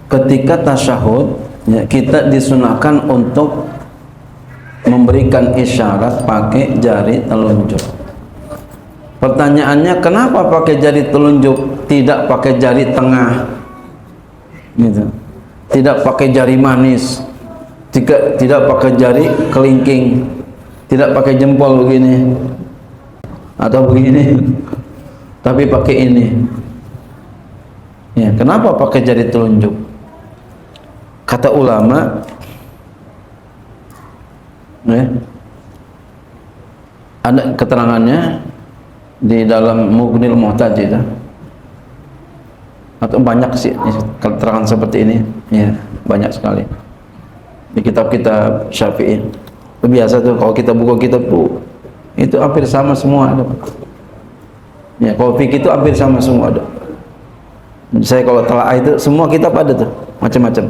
ketika tasyahud ya, kita disunahkan untuk memberikan isyarat pakai jari telunjuk. Pertanyaannya, kenapa pakai jari telunjuk, tidak pakai jari tengah gitu, tidak pakai jari manis, tidak pakai jari kelingking, tidak pakai jempol begini atau begini, tapi pakai ini ya? Kenapa pakai jari telunjuk? Kata ulama ya, ada keterangannya di dalam Mughnil Muhtaj itu, atau banyak sih keterangan seperti ini ya, banyak sekali di kitab-kitab Syafi'i. Biasa tuh kalau kita buka kitab tuh itu hampir sama semua ada. Ya, kalau fikih itu hampir sama semua ada. Saya kalau telah itu semua kitab ada tuh, macam-macam.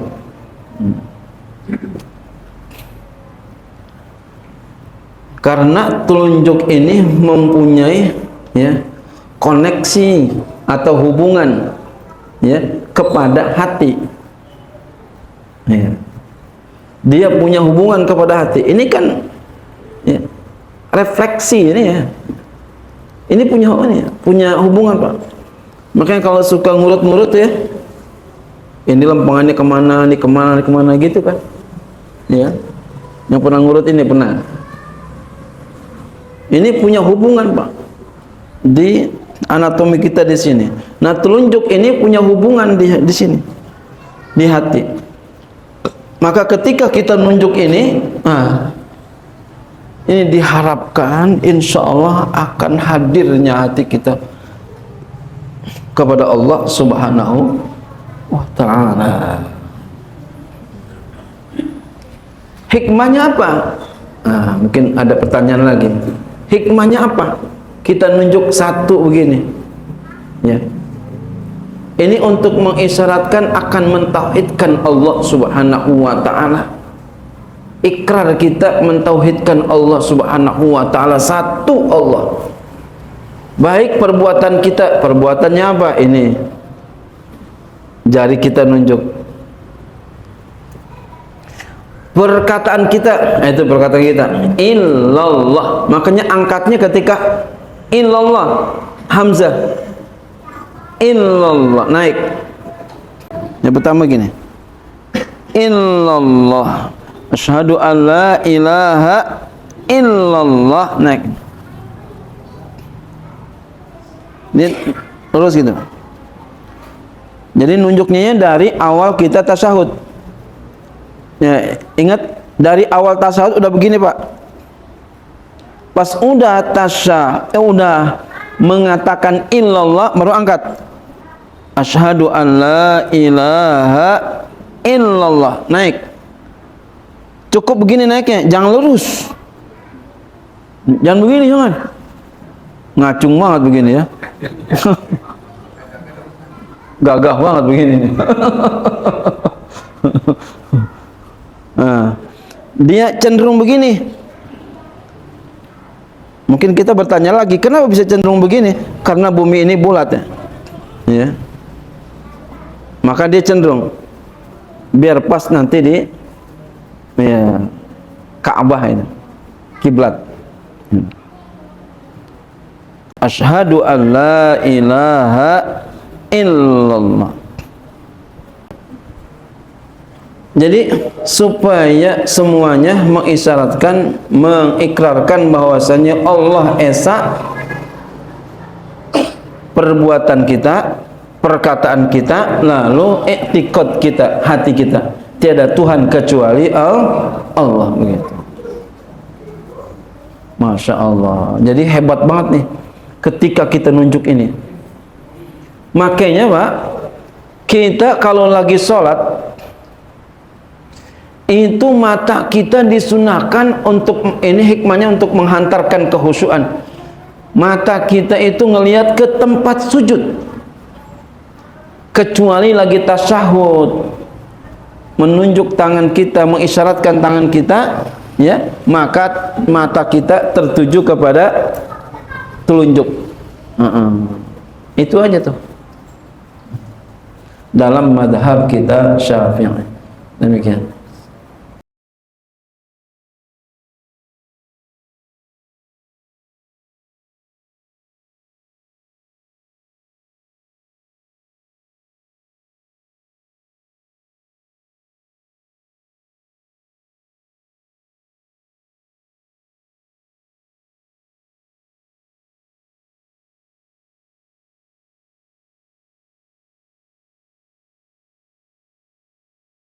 Karena telunjuk ini mempunyai ya koneksi atau hubungan ya kepada hati. Ya. Dia punya hubungan kepada hati. Ini kan ya, refleksi ini ya. Ini punya hubungan, Pak. Makanya kalau suka ngurut-ngurut ya, ini lempengannya kemana, ini kemana gitu kan. Ya. Yang pernah ngurut ini pernah. Ini punya hubungan, Pak, di anatomi kita di sini. Nah, telunjuk ini punya hubungan di sini, di hati. Maka ketika kita nunjuk ini, ini diharapkan insya Allah akan hadirnya hati kita kepada Allah Subhanahu wa Ta'ala. Hikmahnya apa? Mungkin ada pertanyaan lagi. Hikmahnya apa? Kita nunjuk satu begini ya. Ini untuk mengisyaratkan akan mentauhidkan Allah Subhanahu wa Ta'ala. Ikrar kita mentauhidkan Allah Subhanahu wa Ta'ala, satu Allah. Baik perbuatan kita, perbuatannya apa? Ini jari kita nunjuk. Perkataan kita, itu perkataan kita, illallah. Makanya angkatnya ketika illallah, hamzah, illallah naik. Yang pertama gini, illallah, asyhadu an la ilaha illallah, naik. Ini terus gitu. Jadi nunjuknya dari awal kita tasyahud. Ya, ingat dari awal tasyahud udah begini, Pak. Pas udah udah mengatakan illallah baru angkat. Asyhadu an la ilaha illallah, naik. Cukup begini naiknya, jangan lurus. Jangan begini, jangan. Ngacung banget begini ya. Gagah banget begini. Nah, dia cenderung begini. Mungkin kita bertanya lagi, kenapa bisa cenderung begini? Karena bumi ini bulat ya. Ya. Maka dia cenderung biar pas nanti di ya, Ka'bah ini, kiblat. Asyhadu an la ilaha illallah. Jadi supaya semuanya mengisyaratkan, mengikrarkan bahwasanya Allah Esa, perbuatan kita, perkataan kita, lalu i'tiqad kita, hati kita, tiada Tuhan kecuali Allah, begitu. Masya Allah. Jadi hebat banget nih ketika kita nunjuk ini. Makanya Pak, kita kalau lagi sholat itu mata kita disunahkan untuk, ini hikmahnya untuk menghantarkan kehusyuan. Mata kita itu ngelihat ke tempat sujud, kecuali lagi tasyahud, menunjuk tangan kita, mengisyaratkan tangan kita ya, maka mata kita tertuju kepada telunjuk. Itu aja tuh. dalam madhab kita Syafi'i. Demikian.